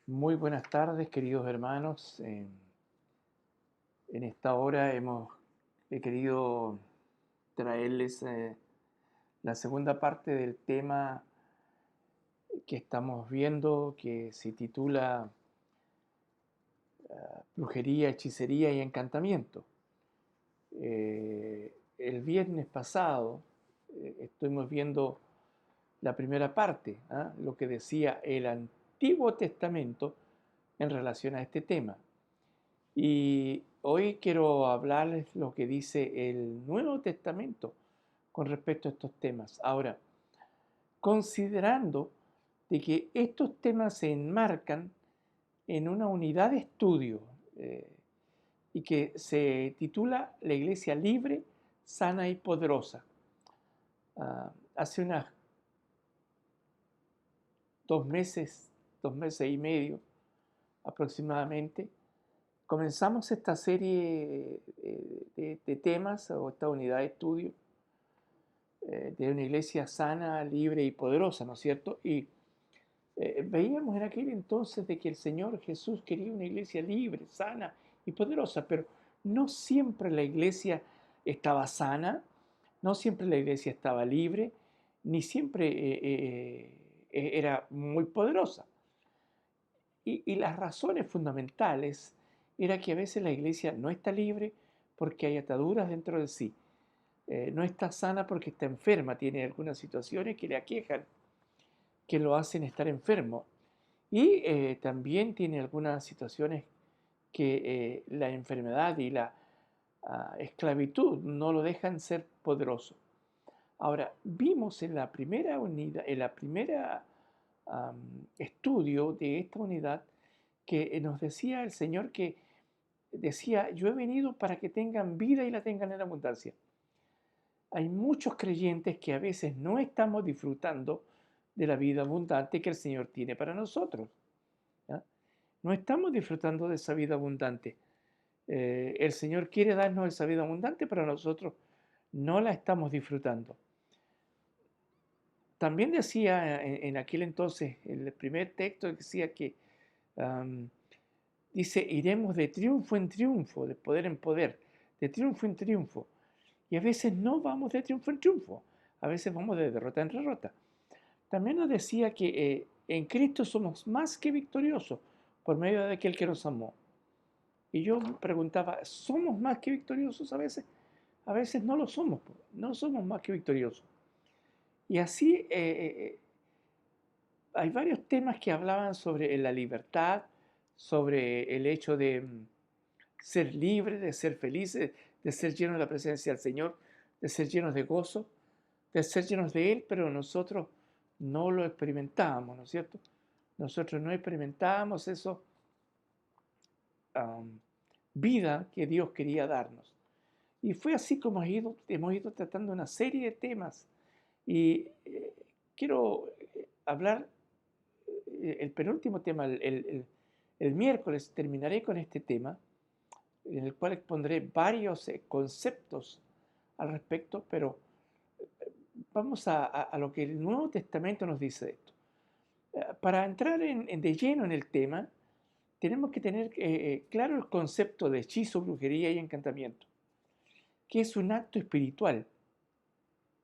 Muy buenas tardes, queridos hermanos. En esta hora he querido traerles la segunda parte del tema que estamos viendo, que se titula Brujería, Hechicería y Encantamiento. El viernes pasado estuvimos viendo la primera parte, lo que decía el Antiguo Testamento en relación a este tema. Y hoy quiero hablarles lo que dice el Nuevo Testamento con respecto a estos temas. Ahora, considerando de que estos temas se enmarcan en una unidad de estudio y que se titula La Iglesia Libre, Sana y Poderosa. Hace unas 2 meses, 2 meses y medio aproximadamente, comenzamos esta serie de temas o esta unidad de estudio de una iglesia sana, libre y poderosa, ¿no es cierto? Y veíamos en aquel entonces de que el Señor Jesús quería una iglesia libre, sana y poderosa, pero no siempre la iglesia estaba sana, no siempre la iglesia estaba libre, ni siempre era muy poderosa. Y las razones fundamentales era que a veces la iglesia no está libre porque hay ataduras dentro de sí, no está sana porque está enferma, tiene algunas situaciones que le aquejan, que lo hacen estar enfermo. Y también tiene algunas situaciones que la enfermedad y la esclavitud no lo dejan ser poderoso. Ahora, vimos en la primera unidad, en la primera estudio de esta unidad, que nos decía el Señor que decía, yo he venido para que tengan vida y la tengan en abundancia. Hay muchos creyentes que a veces no estamos disfrutando de la vida abundante que el Señor tiene para nosotros. ¿Ya? No estamos disfrutando de esa vida abundante. El Señor quiere darnos esa vida abundante, pero nosotros no la estamos disfrutando. También decía en aquel entonces, el primer texto decía que um, dice, iremos de triunfo en triunfo, de poder en poder, de triunfo en triunfo. Y a veces no vamos de triunfo en triunfo, a veces vamos de derrota en derrota. También nos decía que en Cristo somos más que victoriosos por medio de aquel que nos amó. Y yo preguntaba, ¿somos más que victoriosos a veces? A veces no lo somos, no somos más que victoriosos. Y así hay varios temas que hablaban sobre la libertad, sobre el hecho de ser libres, de ser felices, de ser llenos de la presencia del Señor, de ser llenos de gozo, de ser llenos de Él, pero nosotros no lo experimentábamos, ¿no es cierto? Nosotros no experimentábamos esa vida que Dios quería darnos. Y fue así como hemos ido tratando una serie de temas. Y quiero hablar el penúltimo tema, el miércoles terminaré con este tema, en el cual expondré varios conceptos al respecto, pero vamos a lo que el Nuevo Testamento nos dice de esto. Para entrar de lleno en el tema, tenemos que tener claro el concepto de hechizo, brujería y encantamiento, que es un acto espiritual.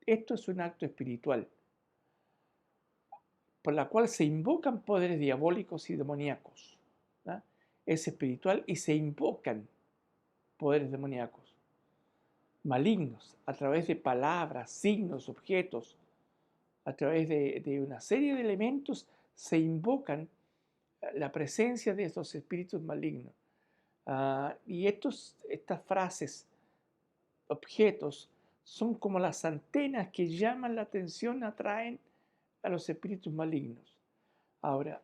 Esto es un acto espiritual, por la cual se invocan poderes diabólicos y demoníacos. ¿Ah? Es espiritual y se invocan poderes demoníacos, malignos, a través de palabras, signos, objetos, a través de una serie de elementos se invocan la presencia de estos espíritus malignos. Y estas frases, objetos, son como las antenas que llaman la atención, atraen a los espíritus malignos. Ahora,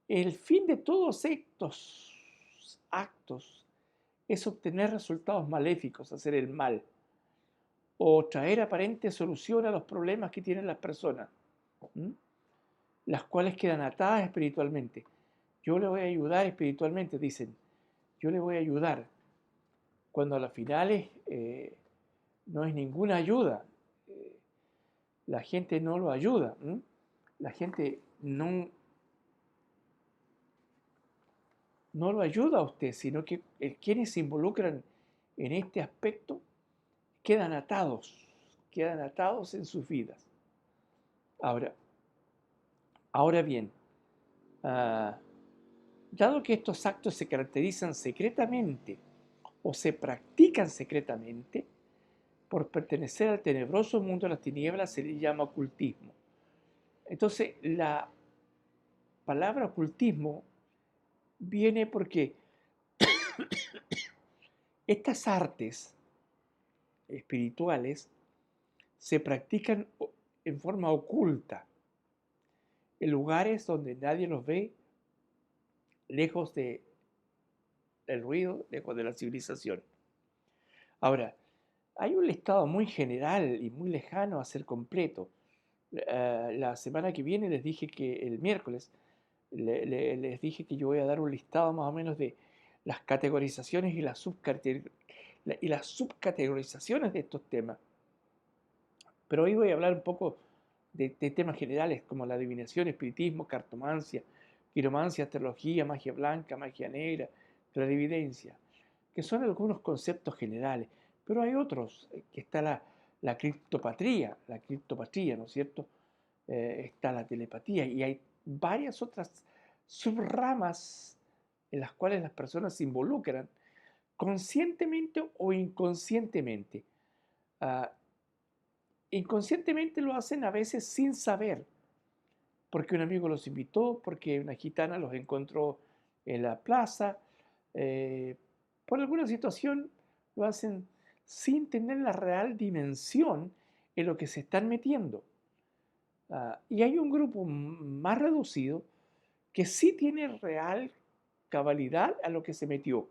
el fin de todos estos actos es obtener resultados maléficos, hacer el mal, o traer aparente solución a los problemas que tienen las personas, las cuales quedan atadas espiritualmente. Yo le voy a ayudar espiritualmente, dicen. Yo le voy a ayudar. Cuando a las finales no es ninguna ayuda. Eh, la gente no lo ayuda. La gente no no lo ayuda a usted, sino que quienes se involucran en este aspecto quedan atados en sus vidas. Ahora bien, ah, dado que estos actos se caracterizan secretamente o se practican secretamente, por pertenecer al tenebroso mundo de las tinieblas se le llama ocultismo. Entonces, la palabra ocultismo viene porque estas artes espirituales se practican en forma oculta, en lugares donde nadie los ve, lejos del ruido, lejos de la civilización. Ahora, hay un listado muy general y muy lejano a ser completo. La semana que viene les dije que el miércoles les dije que yo voy a dar un listado más o menos de las categorizaciones y las subcategorizaciones de estos temas. Pero hoy voy a hablar un poco de temas generales como la adivinación, espiritismo, cartomancia, quiromancia, astrología, magia blanca, magia negra, clarividencia, que son algunos conceptos generales. Pero hay otros, que está la criptopatría, ¿no es cierto? Está la telepatía y hay varias otras subramas en las cuales las personas se involucran conscientemente o inconscientemente. Ah, Inconscientemente lo hacen a veces sin saber, porque un amigo los invitó, porque una gitana los encontró en la plaza, eh, por alguna situación lo hacen sin tener la real dimensión en lo que se están metiendo. Y hay un grupo más reducido que sí tiene real cabalidad a lo que se metió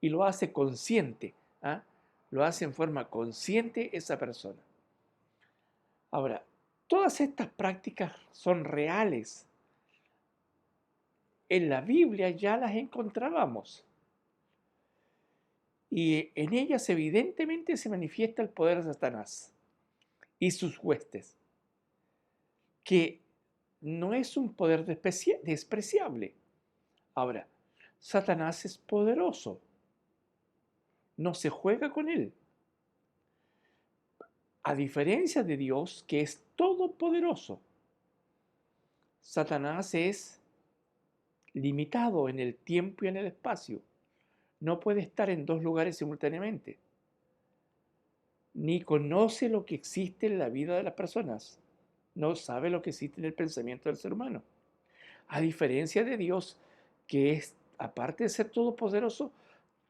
y lo hace consciente, ¿ah? Lo hace en forma consciente esa persona. Ahora, todas estas prácticas son reales. En la Biblia ya las encontrábamos y en ellas evidentemente se manifiesta el poder de Satanás y sus huestes, que no es un poder despreciable. Ahora, Satanás es poderoso, no se juega con él. A diferencia de Dios, que es todopoderoso, Satanás es limitado en el tiempo y en el espacio. No puede estar en dos lugares simultáneamente. Ni conoce lo que existe en la vida de las personas. No sabe lo que existe en el pensamiento del ser humano. A diferencia de Dios, que es, aparte de ser todopoderoso,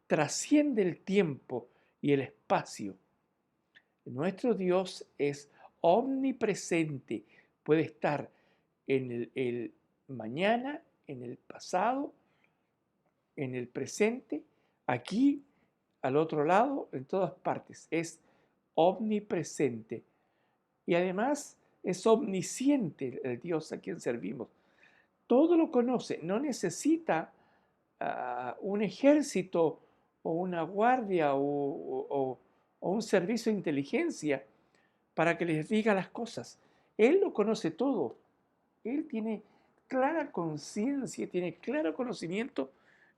trasciende el tiempo y el espacio. Nuestro Dios es omnipresente. Puede estar en el mañana, en el pasado, en el presente, aquí, al otro lado, en todas partes. Es omnipresente. Y además es omnisciente el Dios a quien servimos. Todo lo conoce, no necesita un ejército o una guardia o un servicio de inteligencia para que les diga las cosas. Él lo conoce todo. Él tiene clara conciencia, tiene claro conocimiento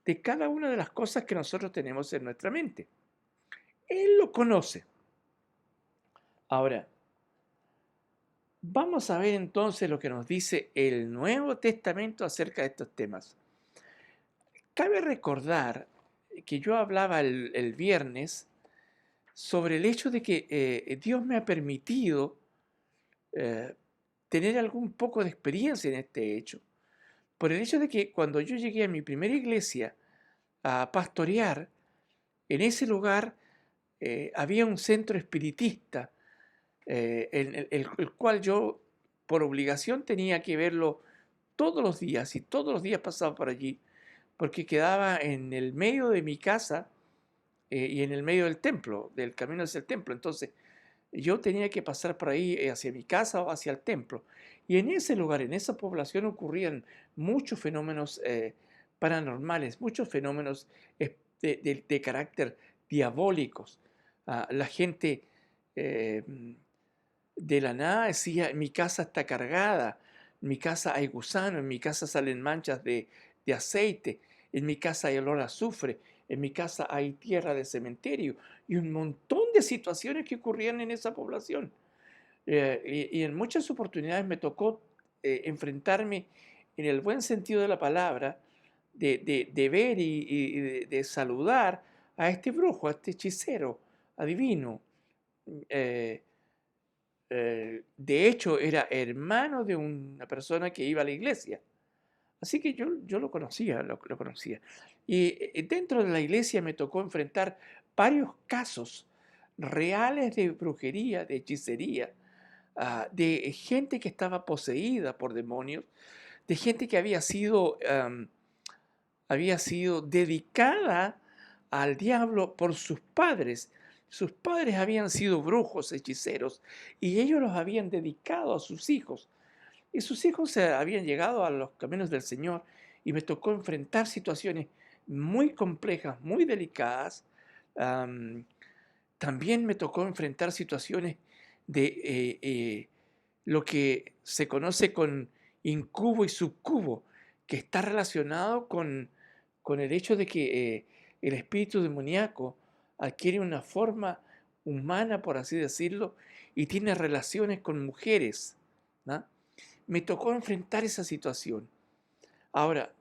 de cada una de las cosas que nosotros tenemos en nuestra mente. Él lo conoce. Ahora, vamos a ver entonces lo que nos dice el Nuevo Testamento acerca de estos temas. Cabe recordar que yo hablaba el viernes sobre el hecho de que Dios me ha permitido tener algún poco de experiencia en este hecho, por el hecho de que cuando yo llegué a mi primera iglesia a pastorear, en ese lugar había un centro espiritista, en el cual yo por obligación tenía que verlo todos los días, y todos los días pasaba por allí, porque quedaba en el medio de mi casa y en el medio del templo, del camino hacia el templo. Entonces, yo tenía que pasar por ahí hacia mi casa o hacia el templo. Y en ese lugar, en esa población, ocurrían muchos fenómenos paranormales, muchos fenómenos de carácter diabólicos. La gente de la nada decía: mi casa está cargada, en mi casa hay gusanos, en mi casa salen manchas de aceite. en mi casa hay olor a azufre, en mi casa hay tierra de cementerio y un montón de situaciones que ocurrían en esa población. Y en muchas oportunidades me tocó enfrentarme en el buen sentido de la palabra, de ver y de saludar a este brujo, a este hechicero, adivino. Eh, de hecho, era hermano de una persona que iba a la iglesia. Así que yo lo conocía, lo conocía. Y dentro de la iglesia me tocó enfrentar varios casos reales de brujería, de hechicería, de gente que estaba poseída por demonios, de gente que había sido dedicada al diablo por sus padres. Sus padres habían sido brujos, hechiceros, y ellos los habían dedicado a sus hijos. Y sus hijos habían llegado a los caminos del Señor y me tocó enfrentar situaciones muy complejas, muy delicadas. Am, También me tocó enfrentar situaciones de lo que se conoce con incubo y subcubo, que está relacionado con el hecho de que el espíritu demoníaco adquiere una forma humana, por así decirlo, y tiene relaciones con mujeres, ¿no? Me tocó enfrentar esa situación. Ahora,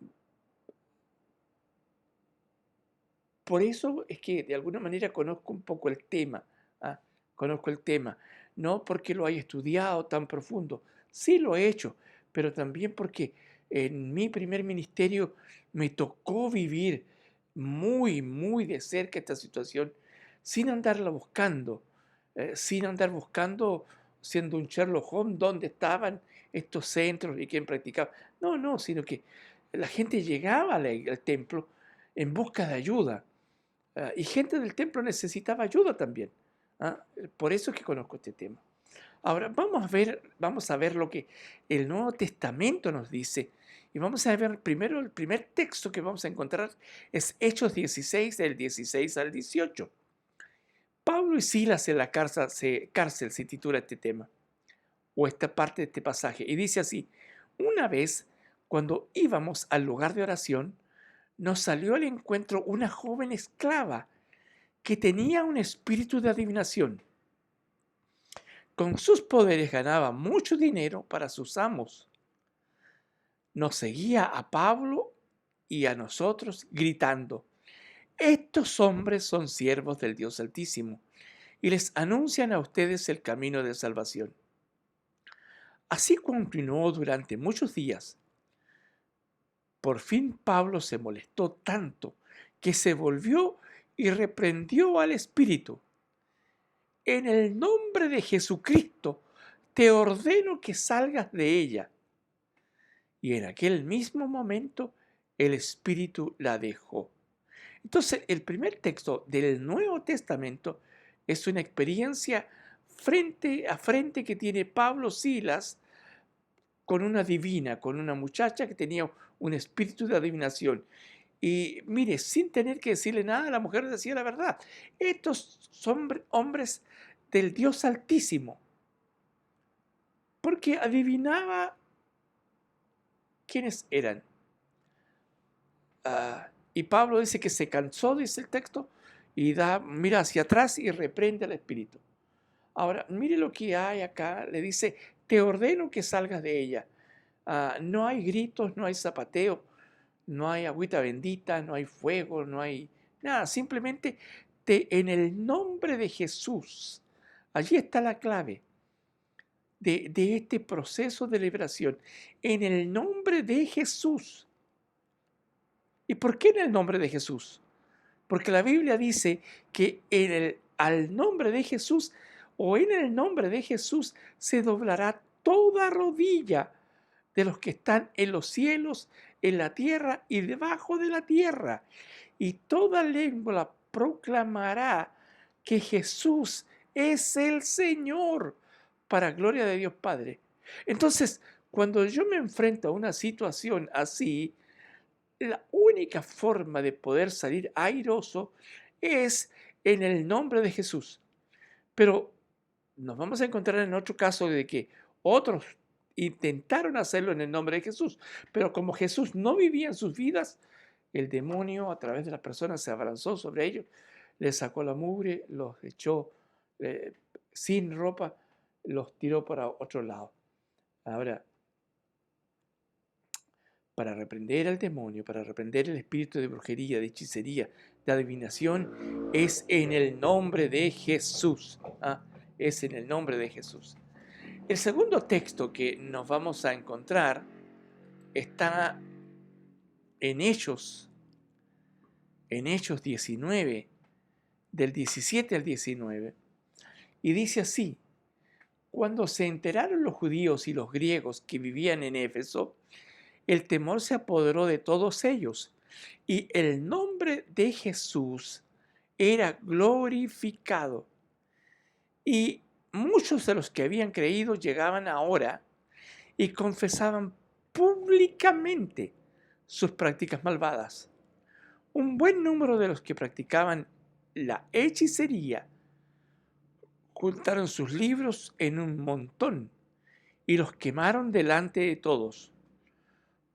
por eso es que de alguna manera conozco un poco el tema, ¿ah? Conozco el tema, no porque lo haya estudiado tan profundo, sí lo he hecho, pero también porque en mi primer ministerio me tocó vivir muy de cerca esta situación sin andarla buscando, sin andar buscando, siendo un Sherlock Holmes, dónde estaban estos centros y quién practicaba. No, no, sino que la gente llegaba al templo en busca de ayuda. Y gente del templo necesitaba ayuda también. Por eso es que conozco este tema. Ahora vamos a ver lo que el Nuevo Testamento nos dice. Y vamos a ver primero el primer texto que vamos a encontrar es Hechos 16, del 16 al 18. Pablo y Silas en la cárcel se titula este tema, o esta parte de este pasaje. Y dice así: una vez, cuando íbamos al lugar de oración, nos salió al encuentro una joven esclava que tenía un espíritu de adivinación. Con sus poderes ganaba mucho dinero para sus amos. Nos seguía a Pablo y a nosotros gritando: estos hombres son siervos del Dios Altísimo y les anuncian a ustedes el camino de salvación. Así continuó durante muchos días. Por fin Pablo se molestó tanto que se volvió y reprendió al espíritu. En el nombre de Jesucristo, te ordeno que salgas de ella. Y en aquel mismo momento, el espíritu la dejó. Entonces, el primer texto del Nuevo Testamento es una experiencia frente a frente que tiene Pablo Silas con una divina, con una muchacha que tenía un espíritu de adivinación. Y mire, sin tener que decirle nada, la mujer decía la verdad. Estos son hombres del Dios Altísimo, porque adivinaba quiénes eran. Y Pablo dice que se cansó, dice el texto, y mira hacia atrás y reprende al espíritu. Ahora, mire lo que hay acá, le dice: te ordeno que salgas de ella. No hay gritos, no hay zapateo, no hay agüita bendita, no hay fuego, no hay nada, simplemente en el nombre de Jesús. Allí está la clave de este proceso de liberación. En el nombre de Jesús. ¿Y por qué en el nombre de Jesús? Porque la Biblia dice que al nombre de Jesús o en el nombre de Jesús se doblará toda rodilla de los que están en los cielos, en la tierra y debajo de la tierra. Y toda lengua proclamará que Jesús es el Señor, para gloria de Dios Padre. Entonces, cuando yo me enfrento a una situación así, la única forma de poder salir airoso es en el nombre de Jesús. Pero nos vamos a encontrar en otro caso de que otros intentaron hacerlo en el nombre de Jesús, pero como Jesús no vivía en sus vidas, el demonio a través de las personas se abalanzó sobre ellos, les sacó la mugre, los echó sin ropa, los tiró para otro lado. Ahora, para reprender al demonio, para reprender el espíritu de brujería, de hechicería, de adivinación, es en el nombre de Jesús. Es en el nombre de Jesús. El segundo texto que nos vamos a encontrar está en Hechos 19, del 17 al 19, y dice así: cuando se enteraron los judíos y los griegos que vivían en Éfeso, el temor se apoderó de todos ellos, y el nombre de Jesús era glorificado. Y muchos de los que habían creído llegaban ahora y confesaban públicamente sus prácticas malvadas. Un buen número de los que practicaban la hechicería juntaron sus libros en un montón y los quemaron delante de todos.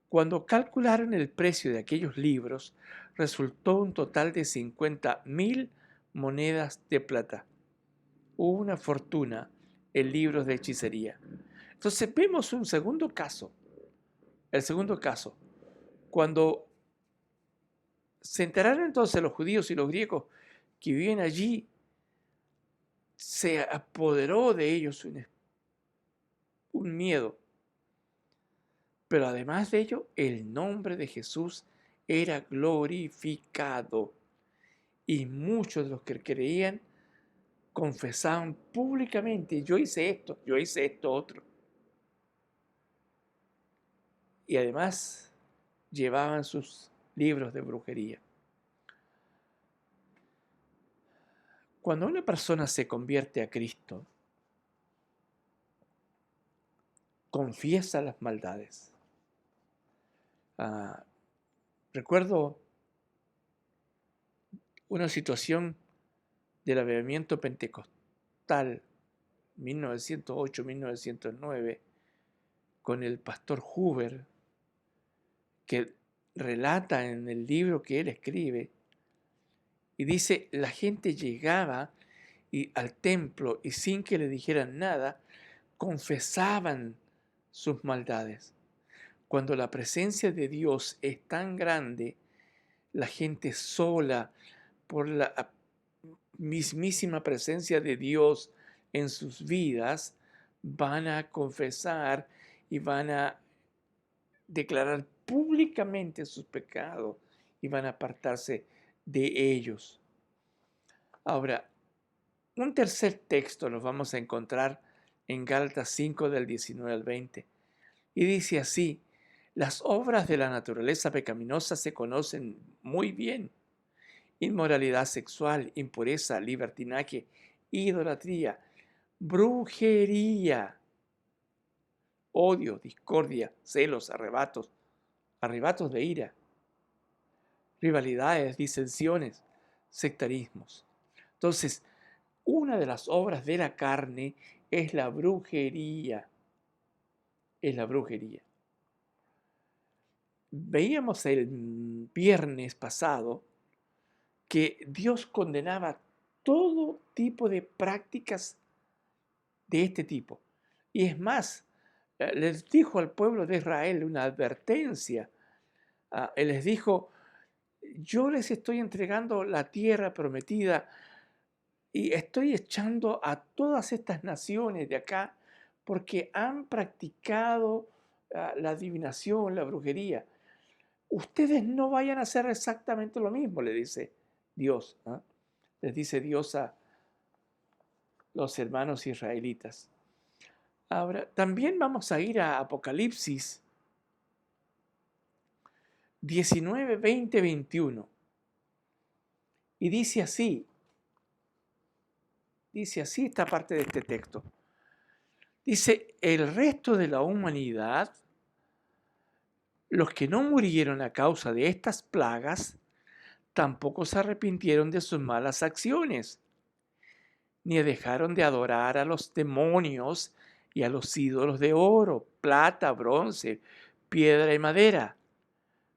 Cuando calcularon el precio de aquellos libros, resultó un total de 50.000 monedas de plata. Hubo una fortuna en libros de hechicería. Entonces vemos un segundo caso. El segundo caso, cuando se enteraron entonces los judíos y los griegos que vivían allí, se apoderó de ellos un miedo. Pero además de ello, el nombre de Jesús era glorificado. Y muchos de los que creían confesaban públicamente: yo hice esto otro. Y además llevaban sus libros de brujería. Cuando una persona se convierte a Cristo, confiesa las maldades. Recuerdo una situación del avivamiento pentecostal 1908-1909 con el pastor Huber, que relata en el libro que él escribe, y dice: la gente llegaba al templo y sin que le dijeran nada, confesaban sus maldades. Cuando la presencia de Dios es tan grande, la gente sola, por la mismísima presencia de Dios en sus vidas, van a confesar y van a declarar públicamente sus pecados y van a apartarse de ellos. Ahora, un tercer texto nos vamos a encontrar en Gálatas 5 del 19 al 20. Y dice así: las obras de la naturaleza pecaminosa se conocen muy bien: inmoralidad sexual, impureza, libertinaje, idolatría, brujería, odio, discordia, celos, arrebatos de ira, rivalidades, disensiones, sectarismos. Entonces, una de las obras de la carne es la brujería. Es la brujería. Veíamos el viernes pasado que Dios condenaba todo tipo de prácticas de este tipo. Y es más, les dijo al pueblo de Israel una advertencia. Él les dijo: yo les estoy entregando la tierra prometida y estoy echando a todas estas naciones de acá porque han practicado la adivinación, la brujería. Ustedes no vayan a hacer exactamente lo mismo, le dice Dios. Les dice Dios a los hermanos israelitas. Ahora, también vamos a ir a Apocalipsis 19, 20, 21. Y dice así esta parte de este texto. Dice: el resto de la humanidad, los que no murieron a causa de estas plagas, tampoco se arrepintieron de sus malas acciones, ni dejaron de adorar a los demonios y a los ídolos de oro, plata, bronce, piedra y madera,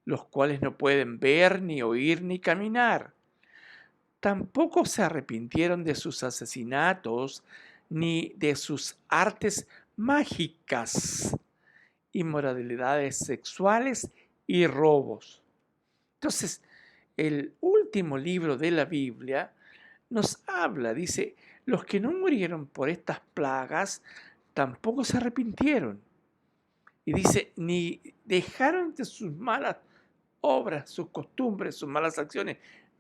los cuales no pueden ver, ni oír, ni caminar. Tampoco se arrepintieron de sus asesinatos, ni de sus artes mágicas, inmoralidades sexuales y robos. Entonces, el último libro de la Biblia nos habla, dice, los que no murieron por estas plagas tampoco se arrepintieron. Y dice, ni dejaron de sus malas obras, sus costumbres, sus malas acciones.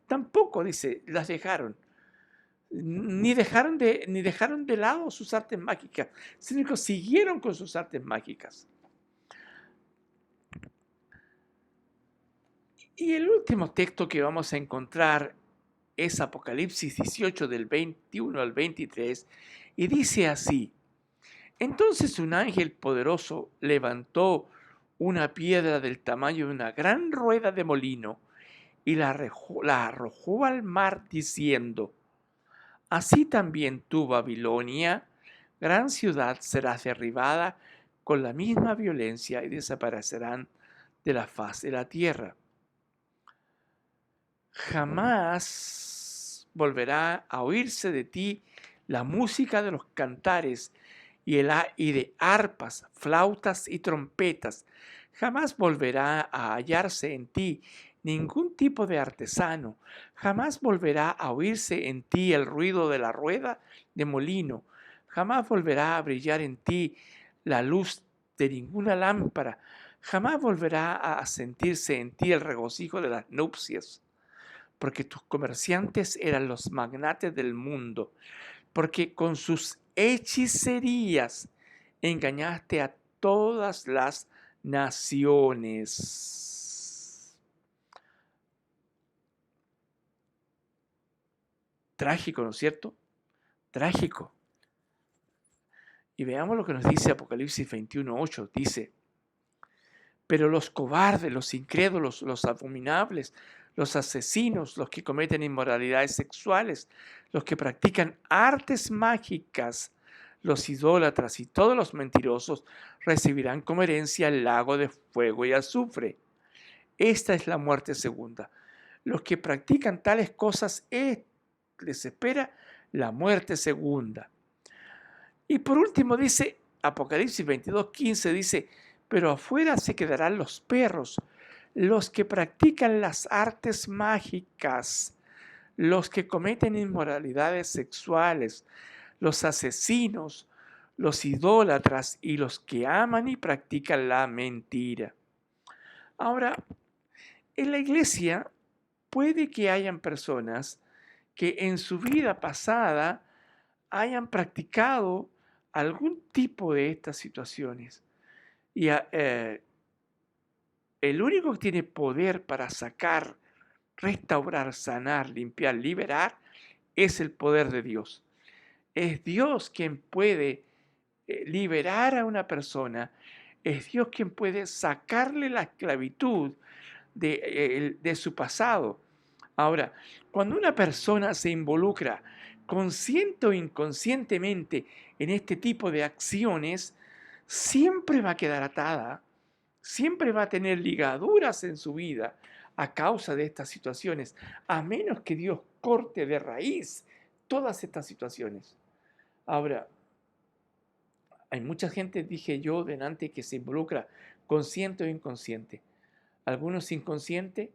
Tampoco, dice, las dejaron. Ni dejaron de lado sus artes mágicas, sino que siguieron con sus artes mágicas. Y el último texto que vamos a encontrar es Apocalipsis 18 del 21 al 23 y dice así: entonces un ángel poderoso levantó una piedra del tamaño de una gran rueda de molino y la arrojó al mar diciendo: así también tú, Babilonia, gran ciudad, serás derribada con la misma violencia y desaparecerán de la faz de la tierra. Jamás volverá a oírse de ti la música de los cantares y de arpas, flautas y trompetas. Jamás volverá a hallarse en ti ningún tipo de artesano. Jamás volverá a oírse en ti el ruido de la rueda de molino. Jamás volverá a brillar en ti la luz de ninguna lámpara. Jamás volverá a sentirse en ti el regocijo de las nupcias, porque tus comerciantes eran los magnates del mundo, porque con sus hechicerías engañaste a todas las naciones. Trágico, ¿no es cierto? Trágico. Y veamos lo que nos dice Apocalipsis 21:8. Dice: pero los cobardes, los incrédulos, los abominables, los asesinos, los que cometen inmoralidades sexuales, los que practican artes mágicas, los idólatras y todos los mentirosos recibirán como herencia el lago de fuego y azufre. Esta es la muerte segunda. Los que practican tales cosas les espera la muerte segunda. Y por último dice Apocalipsis 22:15, dice: pero afuera se quedarán los perros, los que practican las artes mágicas, los que cometen inmoralidades sexuales, los asesinos, los idólatras y los que aman y practican la mentira. Ahora, en la iglesia puede que hayan personas que en su vida pasada hayan practicado algún tipo de estas situaciones. Y el único que tiene poder para sacar, restaurar, sanar, limpiar, liberar, es el poder de Dios. Es Dios quien puede liberar a una persona, es Dios quien puede sacarle la esclavitud de su pasado. Ahora, cuando una persona se involucra consciente o inconscientemente en este tipo de acciones, siempre va a quedar atada, siempre va a tener ligaduras en su vida a causa de estas situaciones, a menos que Dios corte de raíz todas estas situaciones. Ahora, hay mucha gente, dije yo delante, que se involucra consciente o inconsciente. Algunos inconscientes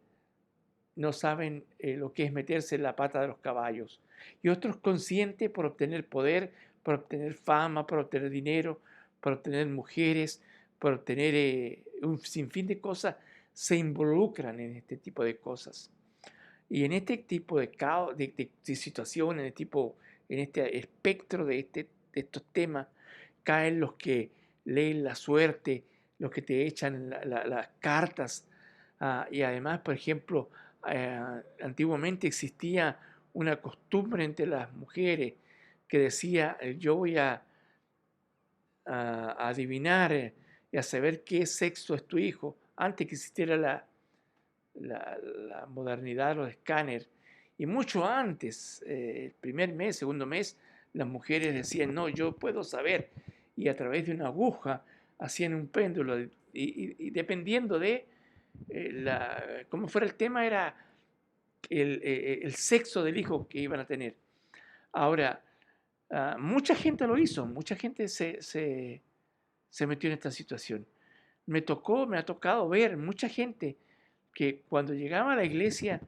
no saben lo que es meterse en la pata de los caballos. Y otros conscientes por obtener poder, por obtener fama, por obtener dinero, por obtener mujeres, por obtener un sinfín de cosas, se involucran en este tipo de cosas. Y en este tipo de caos, de situaciones, en este espectro de estos temas, caen los que leen la suerte, los que te echan las cartas. Y además, por ejemplo, antiguamente existía una costumbre entre las mujeres que decía: yo voy a adivinar y a saber qué sexo es tu hijo, antes que existiera la modernidad, los escáneres. Y mucho antes, el primer mes, segundo mes, las mujeres decían: no, yo puedo saber. Y a través de una aguja hacían un péndulo. Y dependiendo de como fuera el tema, era el sexo del hijo que iban a tener. Ahora, mucha gente lo hizo, mucha gente se metió en esta situación. Me ha tocado ver mucha gente que cuando llegaba a la iglesia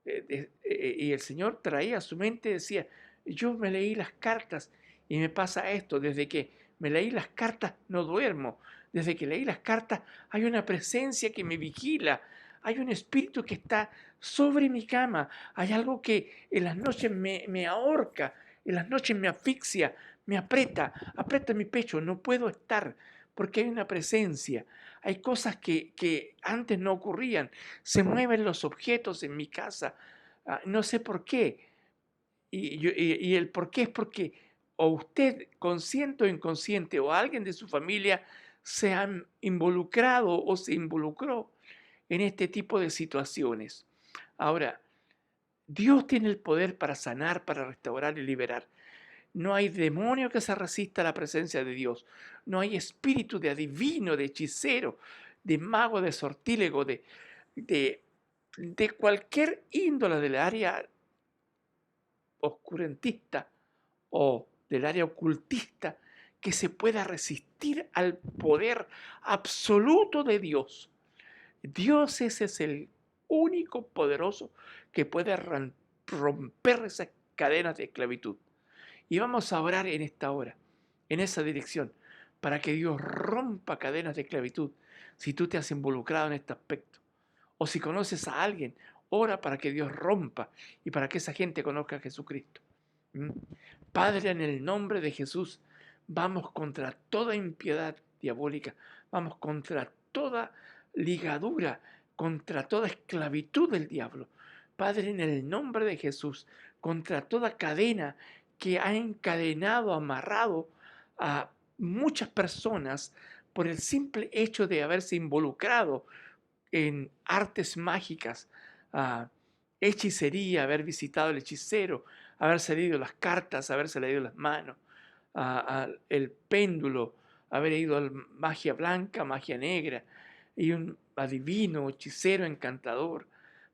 y el Señor traía a su mente, decía, yo me leí las cartas y me pasa esto, desde que me leí las cartas no duermo, desde que leí las cartas hay una presencia que me vigila, hay un espíritu que está sobre mi cama, hay algo que en las noches me ahorca, en las noches me asfixia, me aprieta mi pecho, no puedo estar porque hay una presencia. Hay cosas que antes no ocurrían. Se mueven los objetos en mi casa. No sé por qué. Y el por qué es porque o usted, consciente o inconsciente, o alguien de su familia se han involucrado o se involucró en este tipo de situaciones. Ahora, Dios tiene el poder para sanar, para restaurar y liberar. No hay demonio que se resista a la presencia de Dios. No hay espíritu de adivino, de hechicero, de mago, de sortílego, de, de cualquier índole del área oscurantista o del área ocultista que se pueda resistir al poder absoluto de Dios. Dios ese es el único poderoso que puede romper esas cadenas de esclavitud. Y vamos a orar en esta hora, en esa dirección, para que Dios rompa cadenas de esclavitud si tú te has involucrado en este aspecto. O si conoces a alguien, ora para que Dios rompa y para que esa gente conozca a Jesucristo. ¿Mm? Padre, en el nombre de Jesús, vamos contra toda impiedad diabólica, vamos contra toda ligadura, contra toda esclavitud del diablo. Padre, en el nombre de Jesús, contra toda cadena que ha encadenado, amarrado a muchas personas por el simple hecho de haberse involucrado en artes mágicas, hechicería, haber visitado al hechicero, haberse leído las cartas, haberse leído las manos, el péndulo, haber ido a magia blanca, magia negra, y un adivino, hechicero, encantador.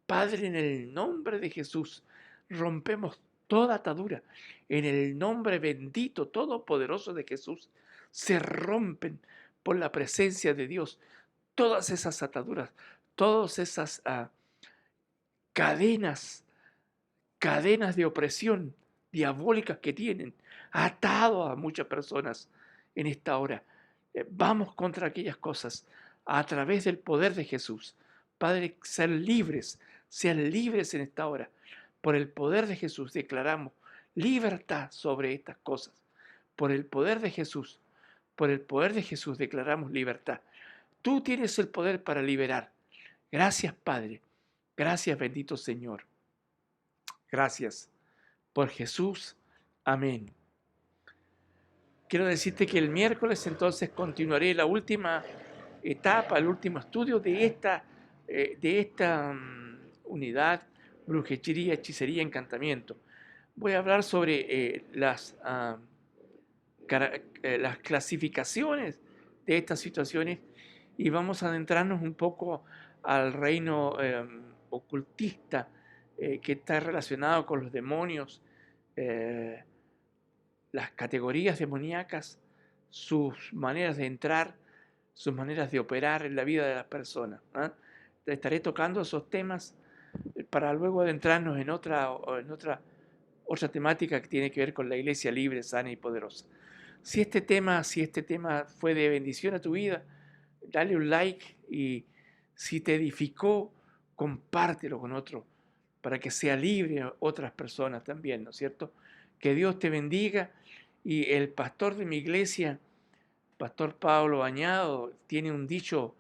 Padre, en el nombre de Jesús, rompemos toda atadura. En el nombre bendito, todopoderoso de Jesús, se rompen por la presencia de Dios todas esas ataduras, todas esas cadenas, cadenas de opresión diabólicas que tienen atado a muchas personas en esta hora. Vamos contra aquellas cosas a través del poder de Jesús. Padre, sean libres en esta hora. Por el poder de Jesús declaramos libertad sobre estas cosas. Por el poder de Jesús, por el poder de Jesús declaramos libertad. Tú tienes el poder para liberar. Gracias, Padre. Gracias, bendito Señor. Gracias por Jesús. Amén. Quiero decirte que el miércoles entonces continuaré la última etapa, el último estudio de esta unidad, brujería, hechicería, encantamiento. Voy a hablar sobre las clasificaciones de estas situaciones y vamos a adentrarnos un poco al reino ocultista que está relacionado con los demonios, las categorías demoníacas, sus maneras de entrar, sus maneras de operar en la vida de las personas. Estaré tocando esos temas para luego adentrarnos en otra temática que tiene que ver con la iglesia libre, sana y poderosa. Si este tema fue de bendición a tu vida, dale un like y si te edificó, compártelo con otro para que sea libre a otras personas también, ¿no es cierto? Que Dios te bendiga y el pastor de mi iglesia, Pastor Pablo Añado, tiene un dicho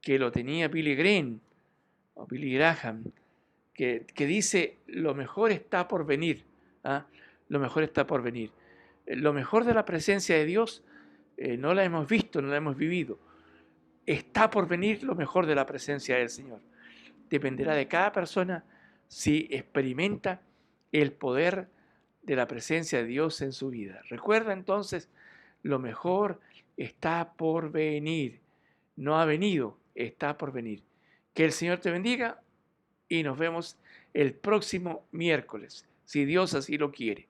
que lo tenía Billy Graham o Billy Graham, que dice, lo mejor está por venir. Lo mejor está por venir. Lo mejor de la presencia de Dios no la hemos visto, no la hemos vivido. Está por venir lo mejor de la presencia del Señor. Dependerá de cada persona si experimenta el poder de la presencia de Dios en su vida. Recuerda entonces, lo mejor está por venir. No ha venido, está por venir. Que el Señor te bendiga y nos vemos el próximo miércoles, si Dios así lo quiere.